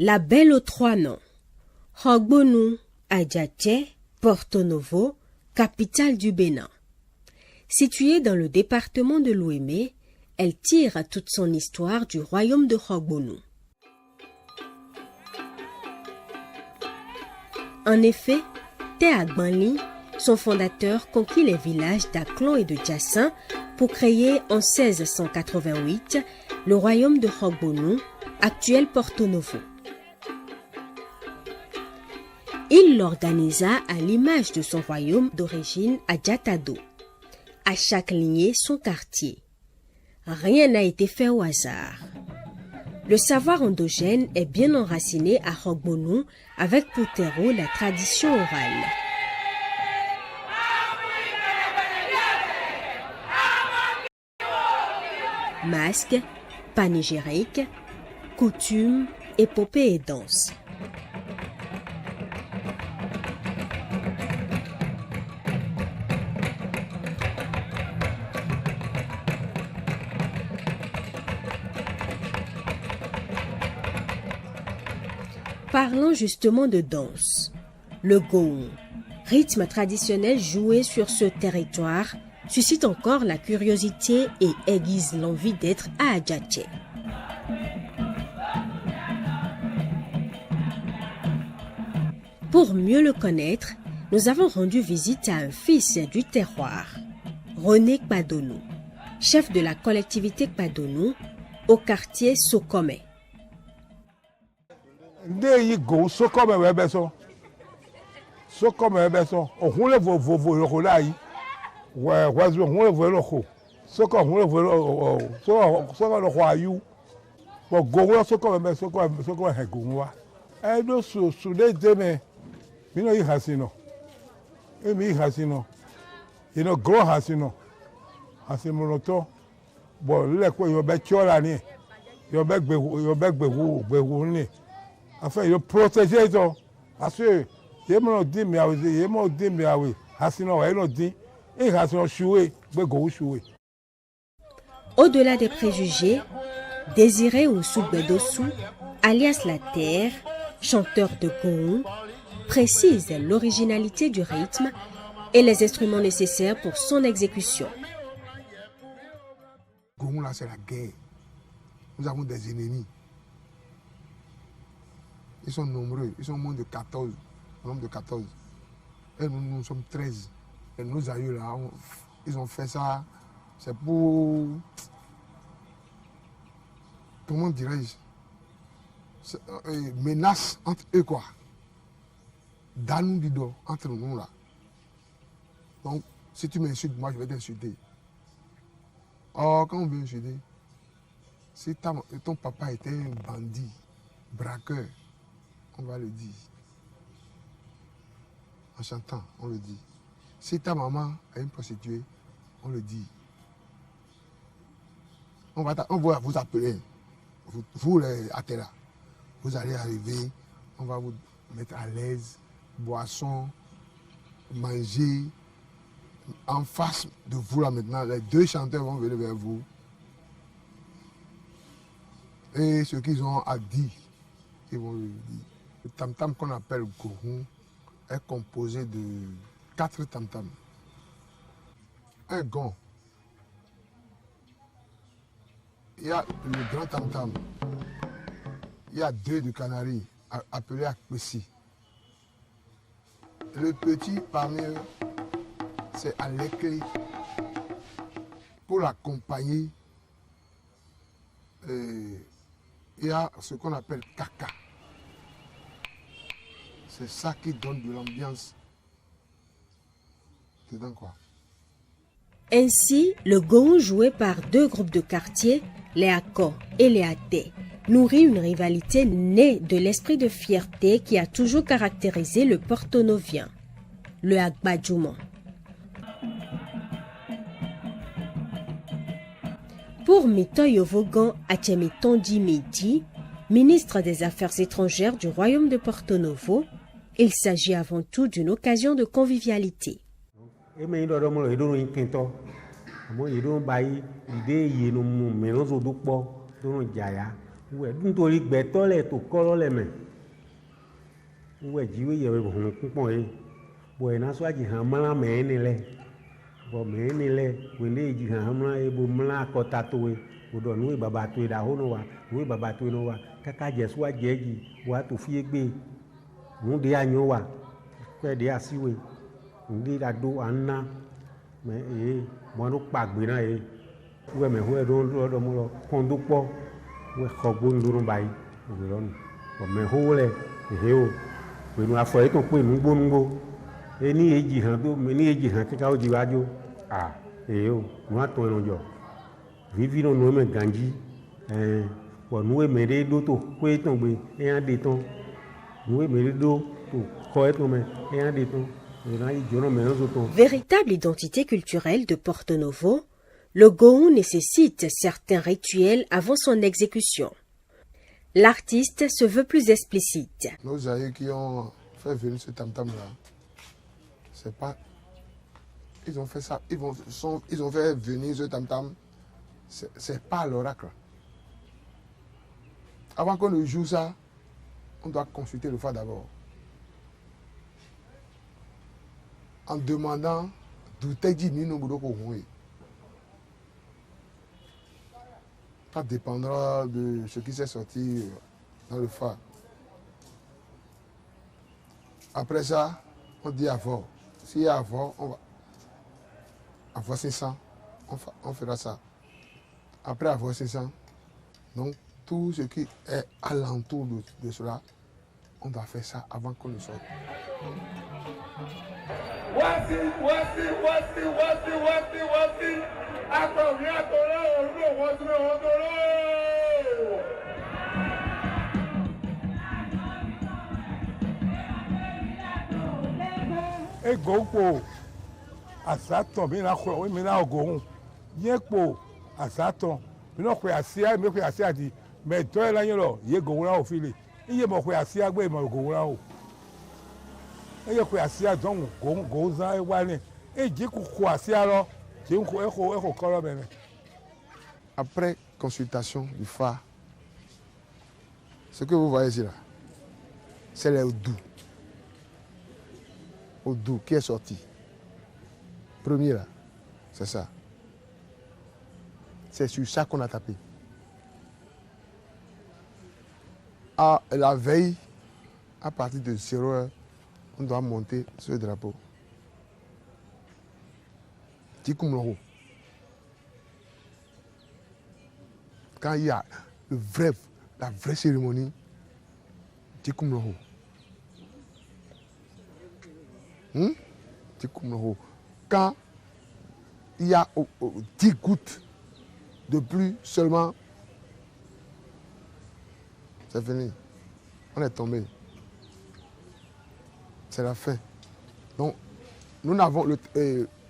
La Belle aux trois noms. Rogbonu, Adjatché, Porto Novo, capitale du Bénin. Située dans le département de l'Ouémé, elle tire toute son histoire du royaume de Rogbonu. En effet, Té Agbanli, son fondateur, conquit les villages d'Aklon et de Djassin pour créer en 1688 le royaume de Rogbonu, actuel Porto Novo. Il l'organisa à l'image de son royaume d'origine à Djatado. À chaque lignée son quartier. Rien n'a été fait au hasard. Le savoir endogène est bien enraciné à Rogbonu avec pour terreau la tradition orale. Masques, panégyriques, coutumes, épopées et danses. Parlons justement de danse. Le goon, rythme traditionnel joué sur ce territoire, suscite encore la curiosité et aiguise l'envie d'être à Adjatché. Pour mieux le connaître, nous avons rendu visite à un fils du terroir, René Kpadonou, chef de la collectivité Kpadonou au quartier Sokome. Nde yi go Sokome webe so Sokome webe so ohun le vovo lo la yi wazu ohun le vovo lo ko Sokome ohun le vovo so lo kwa yu bo go wo Sokome me Sokome he go wa e do so de me mi no yi hasino e mi hasino you know grow hasino hasimo to bo le ko yo be chola ni yo be gbewu ni afin yo protéger to assurer yemo di mi awe hasino wa no di e hasino choué gbego choué. Au-delà des préjugés, Désiré Oussou-Bedossou, alias La Terre, chanteur de goon, précise l'originalité du rythme et les instruments nécessaires pour son exécution. Goon là c'est la guerre. Nous avons des ennemis. Ils sont nombreux, ils sont au moins de 14, au nombre de 14. Et nous sommes 13. Et nos aïeux là, ils ont fait ça, c'est pour, comment dirais-je, menace entre eux quoi. Danou Dido, entre nous là. Donc, si tu m'insultes, moi je vais t'insulter. Or, quand on veut insulter, si ton papa était un bandit, braqueur, on va le dire. En chantant, on le dit. Si ta maman est une prostituée, on le dit. On va vous appeler, vous les Atela. Vous allez arriver, on va vous mettre à l'aise, boisson, manger. En face de vous là maintenant, les deux chanteurs vont venir vers vous. Et ce qu'ils ont à dire, ils vont le dire. Le tam-tam qu'on appelle gourou est composé de 4 tam-tams. Un gond. Il y a le grand tam-tam. Il y a 2 de Canaries, appelés Akpessi. Le petit parmi eux, c'est Alekli. Pour l'accompagner, il y a ce qu'on appelle Kaka. C'est ça qui donne de l'ambiance. Dedans quoi. Ainsi, le goon joué par 2 groupes de quartier, les Ako et les Até, nourrit une rivalité née de l'esprit de fierté qui a toujours caractérisé le porto-novien, le Agbadjouman. Pour Mitoyo Vogan Achemetondi Medi, ministre des Affaires étrangères du royaume de Porto Novo, il s'agit avant tout d'une occasion de convivialité. ouais nítorí gbẹ̀tọ́ lẹ̀ tó kọ́lọ́ lẹ̀ mẹ́ ouais jíwé yẹ bẹ̀ hùn kúpọ̀ yìí bọ̀ ẹ̀ náà sọ àjì hàn mọ́lá mẹ́ẹ́ ni lẹ̀ bọ̀ mẹ́ẹ́ ni lẹ̀ wẹ̀ndé ìjì hàn mọ́lá yẹ bọ̀ mọ́lá akọ́ta tó yẹ bọ̀ dọ̀ níwèé bàbá tó yẹ dàhó nù wa níwèé bàbá tó yẹ nù wa kàkà jẹ̀ sọ àjẹ́ jì wà tó fi gbé nùdí ànyọ́ wa kọ́ ẹ̀ dé àsíwèé nùdí àdó àná mẹ́ ẹ̀ mọ́ ló pàgbé náà yẹ wẹ́ mẹ́ wẹ́ dọ́ mọ́ lọ kọ́ńdó pọ́ wẹ́ xɔ gbóndóró ba yi òwe lọ́nu ọ̀mẹ́ hó lẹ̀ ehe o pẹ̀lú afọ yìí tó pé nugbónugbó ení èjì hàn tó ní èjì hàn kíkà ó di wájú à ehe o nu atọ́ ẹnu jọ vivi náà nu ẹ̀mẹ̀ gànjí pọ̀ nu ẹ̀mẹ̀ dé dó tó kó ètò gbé ẹ̀yà dé tán nu ẹ̀mẹ̀ dé dó tó kọ́ ètò mẹ́ ẹ̀yà dé tán ẹ̀yà ìjọ́nà mẹ́rin tó tán. Véritable identité culturelle de Porto Novo, le gohon nécessite certains rituels avant son exécution. L'artiste se veut plus explicite. Nos aïeux qui ont fait venir ce tam-tam-là, c'est pas... Ils ont fait ça, ils ont fait venir ce tam-tam, c'est pas l'oracle. Avant qu'on ne joue ça, on doit consulter le fa d'abord. En demandant d'où t'es dit Nino Boudoko Houé. Ça dépendra de ce qui s'est sorti dans le phare. Après ça, on dit avant. S'il y a avant, on va. Avant 500, on fera ça. Après avoir 500, donc tout ce qui est alentour de cela, on doit faire ça avant qu'on le sorte. Egokpo asaton mi na ko mi na ogohun yepo asaton mi no pe asia mi pe asia di me to e layin lo ye gohun ra o file iye mo pe asia gbe mo gohun ra o eye pe asia don gohun za e wa ni e ji ku ko asia lo je ko e ko koro me. Après consultation du phare, ce que vous voyez ici là, c'est le Oudou qui est sorti. Premier là, c'est ça. C'est sur ça qu'on a tapé. À la veille, à partir de 0 heure, on doit monter ce drapeau. Tikumro. Quand il y a la vraie cérémonie, Tikumro. Quand il y a 10 gouttes de pluie seulement, c'est fini. On est tombé. C'est la fin. Donc, nous n'avons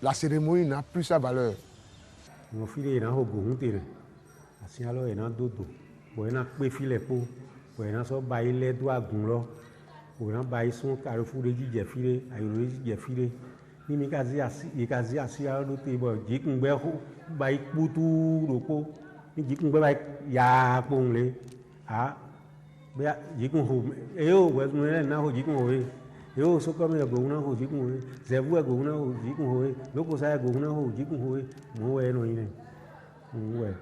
la cérémonie n'a plus sa valeur. Òun bá yí sún kàrífù lè jíjẹ fílé àyòrò lè jíjẹ fílé ní mi kazi àsí àròdó tè bọ̀ jíkùngbẹ́ bá yí kpútú lòpó ní jíkùngbẹ́ bá yí yà kpóhùn lé à bẹ́ẹ̀ jíkùn hò èyó wẹ̀sùn lẹ́yìn náà hò jíkùn hò yé èyó sókòmí ẹ̀gòhùn náà hò jíkùn hò yé zẹ̀bú ẹ̀gòhùn náà hò jíkùn hò yé lókòsá ẹ̀gòhùn náà hò jíkùn hò yé mò ń wẹ̀ ẹ̀ nọ yín nẹ̀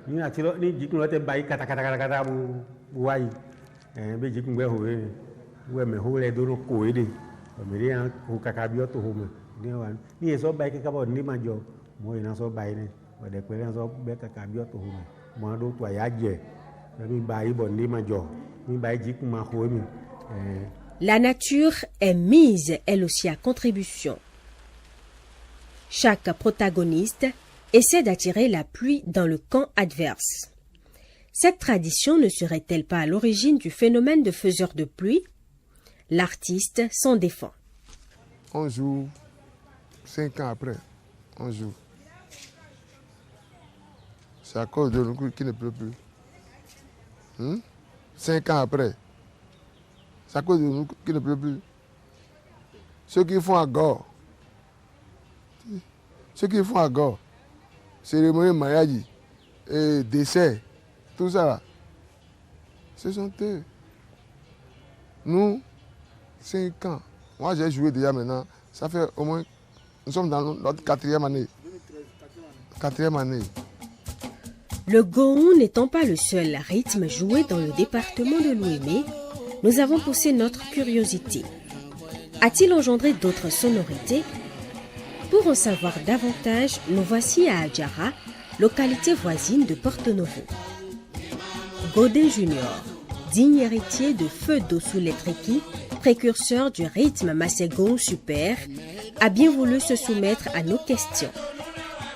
ní àti ní jíkùn lọ́tẹ̀ bá yí kàtàkàtàkàtà bó wáyé ẹ̀ bẹ́ẹ̀ jíkùngbẹ́ hò yé ouais mais hole doro koede mais rien ko kakabio to home ni wan ni so bay kakabo ni majo mo ina so bay ne o de pe so be kakabio to home mo do to ayaje mi bay bon ni majo mi bay jiku ma ho mi La nature est mise elle aussi à contribution. Chaque protagoniste essaie d'attirer la pluie dans le camp adverse. Cette tradition ne serait-elle pas à l'origine du phénomène de faiseur de pluie? L'artiste s'en défend. On joue 5 ans après. On joue. C'est à cause de nous qui ne pleut plus. 5 ans après. C'est à cause de nous qui ne pleut plus. Ceux qui font à Gore. Cérémonie mariage et décès, tout ça là. Ce sont eux. Nous, 5 ans. Moi, j'ai joué déjà maintenant. Ça fait au moins... Nous sommes dans notre 4e année. 4e année. Le gohon n'étant pas le seul rythme joué dans le département de l'Ouémé, nous avons poussé notre curiosité. A-t-il engendré d'autres sonorités? Pour en savoir davantage, nous voici à Adjara, localité voisine de Porto Novo. Godin Junior, digne héritier de Feu Dossou Letriki, précurseur du rythme Masségohon super, a bien voulu se soumettre à nos questions.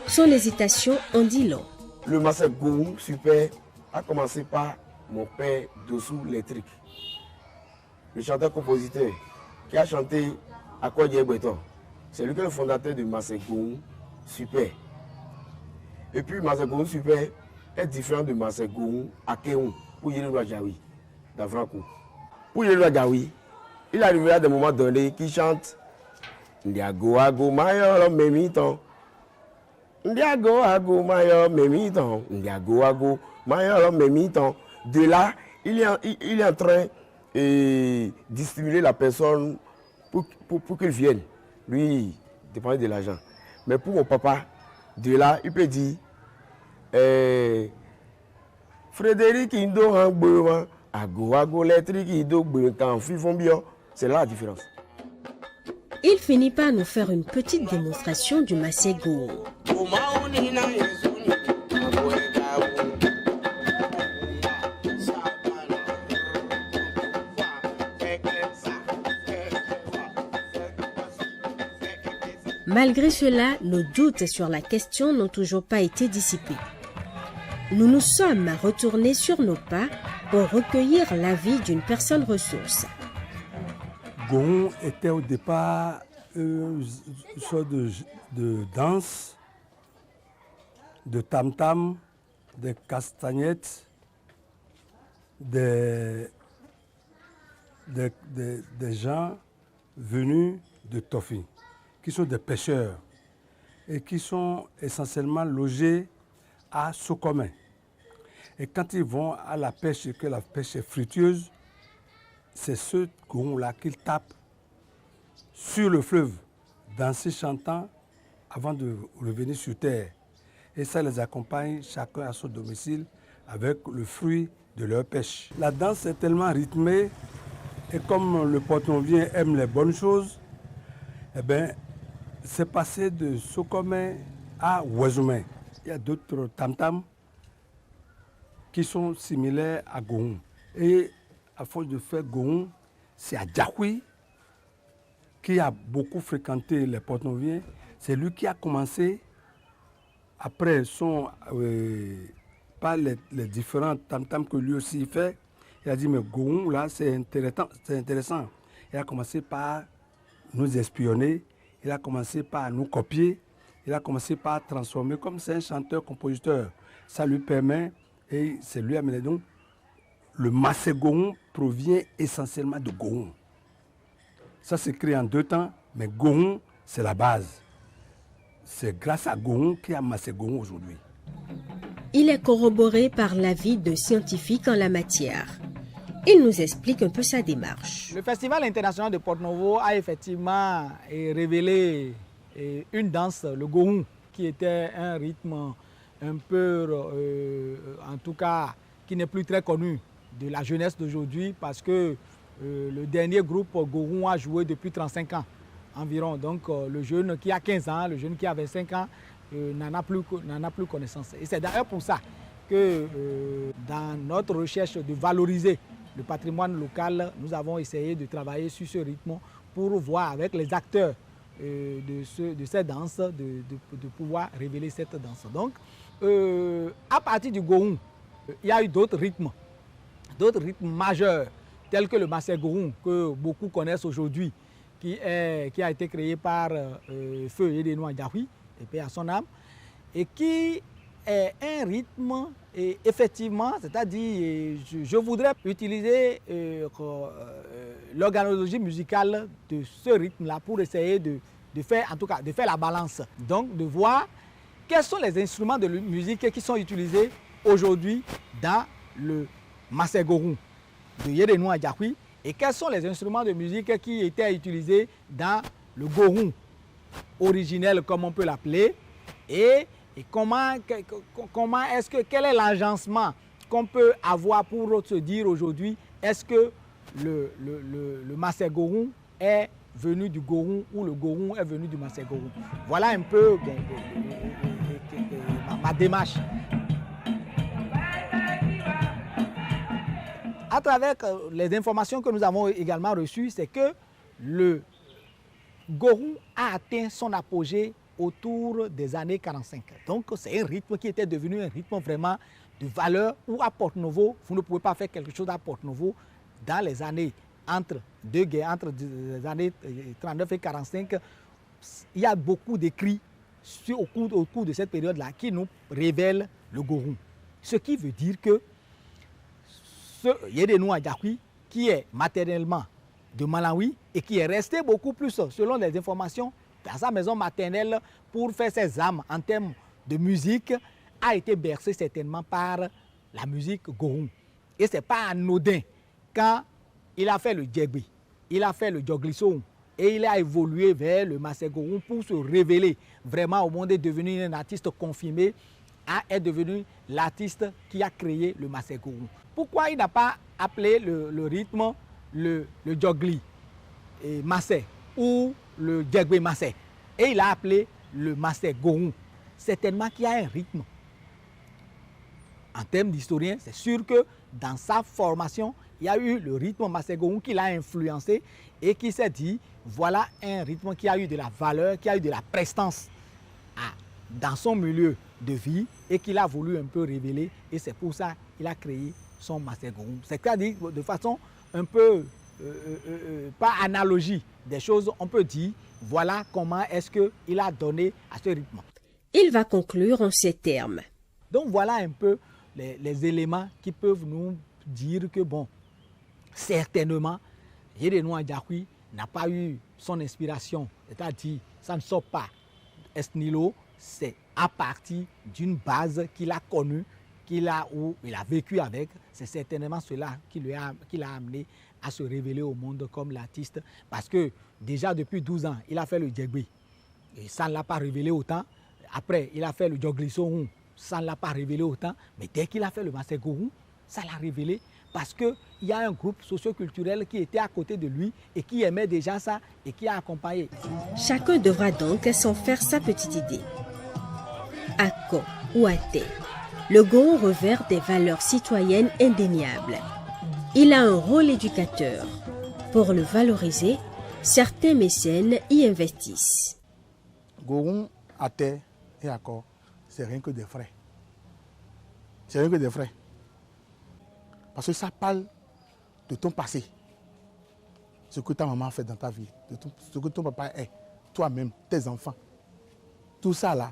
Son hésitation en dit long. Le Masségohon super a commencé par mon père Dossou Letriki, le chanteur-compositeur qui a chanté à Kodje Breton. C'est lui qui est le fondateur du Masségohon super. Et puis Masségohon super est différent de Masségohon Akeon pour Yéloua Jaoui, d'Avranco. Pour Yéloua Jaoui, il arrivera à des moments donnés qui chante Ndiago Ago Mayor Memiton. Ndiago Ago Mayor Memiton. Ndiago Ago Mayor Memiton. De là, il est en train de stimuler la personne pour qu'il vienne. Lui, il dépend de l'argent. Mais pour mon papa, de là, il peut dire Frédéric Indo Hangbewa, Ago Ago Letric Indo Bekan Fifombio. C'est là la différence. Il finit par nous faire une petite démonstration du Masségohon. Malgré cela, nos doutes sur la question n'ont toujours pas été dissipés. Nous nous sommes retournés sur nos pas pour recueillir l'avis d'une personne ressource. Gohon était au départ une sorte de danse, de tam-tam, de castagnettes, des gens venus de Tofi, qui sont des pêcheurs et qui sont essentiellement logés à Sokome. Et quand ils vont à la pêche et que la pêche est fructueuse, c'est ce gohon-là qu'ils tapent sur le fleuve, danser, chantant, avant de revenir sur terre. Et ça les accompagne chacun à son domicile avec le fruit de leur pêche. La danse est tellement rythmée et comme le Porto-Novien aime les bonnes choses, eh bien, c'est passé de Sokome à Ouézoumé. Il y a d'autres tam-tams qui sont similaires à gohon. Et à force de faire gohon, c'est à Djakoui qui a beaucoup fréquenté les Porto-Noviens. C'est lui qui a commencé, après par les différents tam-tams que lui aussi fait, il a dit, mais gohon, là, c'est intéressant. Il a commencé par nous espionner, il a commencé par nous copier, il a commencé par transformer, comme c'est un chanteur-compositeur. Ça lui permet, et c'est lui amené donc, le Masségohon provient essentiellement de gohon. Ça s'écrit en 2 temps, mais gohon, c'est la base. C'est grâce à gohon qu'il y a Masségohon aujourd'hui. Il est corroboré par l'avis de scientifiques en la matière. Il nous explique un peu sa démarche. Le Festival international de Porto Novo a effectivement révélé une danse, le gohon, qui était un rythme un peu, en tout cas, qui n'est plus très connu de la jeunesse d'aujourd'hui parce que le dernier groupe gohon a joué depuis 35 ans environ. Donc le jeune qui a 15 ans, le jeune qui a 25 ans n'en a plus connaissance. Et c'est d'ailleurs pour ça que dans notre recherche de valoriser le patrimoine local, nous avons essayé de travailler sur ce rythme pour voir avec les acteurs de cette danse, de pouvoir révéler cette danse. Donc, à partir du gohon, il y a eu d'autres rythmes majeurs, tels que le Masségohon, que beaucoup connaissent aujourd'hui, qui a été créé par Feu Yedeno Djakoui, et paix à son âme, et qui est un rythme, et effectivement, c'est-à-dire, je voudrais utiliser l'organologie musicale de ce rythme-là pour essayer de faire, en tout cas, de faire la balance. Donc, de voir quels sont les instruments de musique qui sont utilisés aujourd'hui dans le Masségohon. de Yérénou Adjakoui et quels sont les instruments de musique qui étaient utilisés dans le gourou originel, comme on peut l'appeler, et quel est l'agencement qu'on peut avoir pour se dire aujourd'hui, est-ce que le Massé Gourou est venu du gourou ou le gourou est venu du Massé Gourou. Voilà un peu ma démarche. À travers les informations que nous avons également reçues, c'est que le gourou a atteint son apogée autour des années 45. Donc c'est un rythme qui était devenu un rythme vraiment de valeur où à Porto-Novo, vous ne pouvez pas faire quelque chose à Porto-Novo dans les années entre deux guerres, entre les années 39 et 45. Il y a beaucoup d'écrits au cours de cette période-là qui nous révèlent le gourou. Ce qui veut dire que ce Yérénou Adjakoui, qui est maternellement de Malawi et qui est resté beaucoup plus, selon les informations, dans sa maison maternelle pour faire ses âmes en termes de musique, a été bercé certainement par la musique gourou. Et ce n'est pas anodin quand il a fait le djegbe, il a fait le djogliso et il a évolué vers le Massé Gourou pour se révéler vraiment au monde, est devenu un artiste confirmé, est devenu l'artiste qui a créé le Massé Gourou. Pourquoi il n'a pas appelé le rythme le djogli et Massé ou le djegbe Massé et il a appelé le Massé Gourou? Certainement qu'il y a un rythme. En termes d'historien, c'est sûr que dans sa formation, il y a eu le rythme Massé Gourou qui l'a influencé et qui s'est dit, voilà un rythme qui a eu de la valeur, qui a eu de la prestance dans son milieu de vie et qu'il a voulu un peu révéler. Et c'est pour ça qu'il a créé son Massé Gourou. C'est-à-dire de façon un peu, pas analogie des choses, on peut dire, voilà comment est-ce qu'il a donné à ce rythme. Il va conclure en ces termes. Donc voilà un peu les éléments qui peuvent nous dire que, bon, certainement, Yérénou Adjakoui n'a pas eu son inspiration, c'est-à-dire ça ne sort pas Esnilo, c'est à partir d'une base qu'il a connue, où il a vécu avec, c'est certainement cela qui l'a amené à se révéler au monde comme l'artiste, parce que déjà depuis 12 ans, il a fait le djegbe, et ça ne l'a pas révélé autant. Après, il a fait le djogliso, ça ne l'a pas révélé autant, mais dès qu'il a fait le Massé Gourou, ça l'a révélé parce qu'il y a un groupe socioculturel qui était à côté de lui et qui aimait déjà ça et qui a accompagné. Chacun devra donc s'en faire sa petite idée. À Ko ou à Té, le gourou revêt des valeurs citoyennes indéniables. Il a un rôle éducateur. Pour le valoriser, certains mécènes y investissent. Gourou, à Té et à Ko, c'est rien que des frais. C'est rien que des frais. Parce que ça parle de ton passé. Ce que ta maman a fait dans ta vie. Ce que ton papa est. Toi-même, tes enfants. Tout ça là,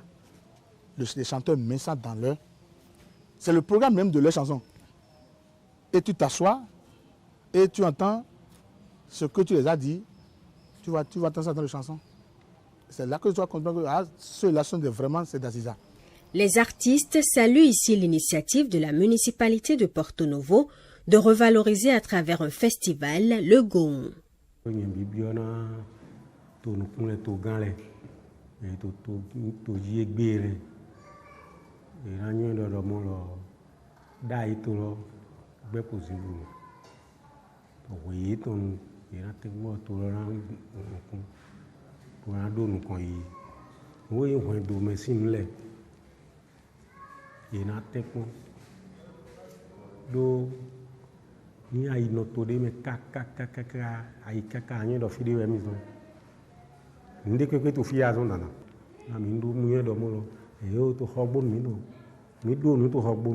les chanteurs mettent ça dans leur... C'est le programme même de leur chanson. Et tu t'assois et tu entends ce que tu les as dit. Tu vas entendre ça dans les chansons. C'est là que tu dois comprendre que ceux-là sont vraiment ces Daziza. Les artistes saluent ici l'initiative de la municipalité de Porto-Novo de revaloriser à travers un festival le gourou. Ni ayi noto de me kaka ayi kaka anyi do fide we mi zo ndeke ke to fi azo nana na mi ndu mu ye do mo lo e yo to hogbo mi do mi do nu to hogbo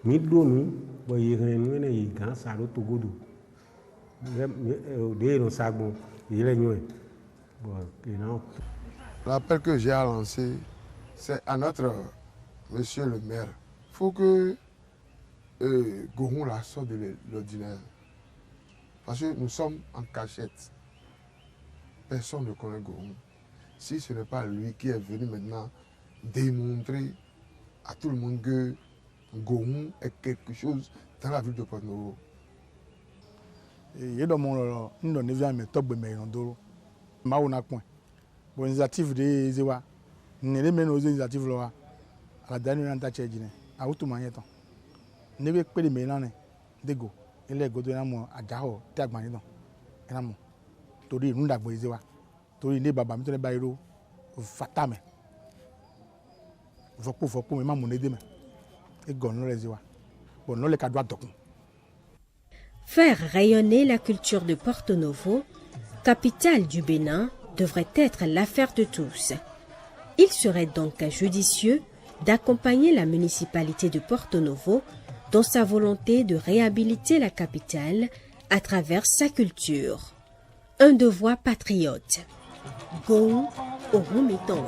mi do nu bo yi ren nu ne yi gan sa ro to godo de no sagbo yi le nyoe bo ke na. L'appel que j'ai à lancer, c'est à notre monsieur le maire. Il faut que Gourou la sorte de l'ordinaire. Parce que nous sommes en cachette. Personne ne connaît Gourou. Si ce n'est pas lui qui est venu maintenant démontrer à tout le monde que Gourou est quelque chose dans la ville de Porto-Novo. Et dans mon nous devient mais top mais non doro. Ma on a point. Bon initiative de Zewa. Ne les mène aux initiatives là. À la dernière en tâche dîner. À tout manière temps. Ne veut pas les mélanger. Dego. Il est godé na mo ajaho te agbani don. Ena mo. Torí nous dagbo Zewa. Torí ne baba mi to le bayiro fatame. Vopo me ma mo ne de me. Et gon no le Zewa. Bon no le kadwa dokun. Faire rayonner la culture de Porto Novo, capitale du Bénin, devrait être l'affaire de tous. Il serait donc judicieux d'accompagner la municipalité de Porto Novo dans sa volonté de réhabiliter la capitale à travers sa culture. Un devoir patriote. Gou Orumitonwe.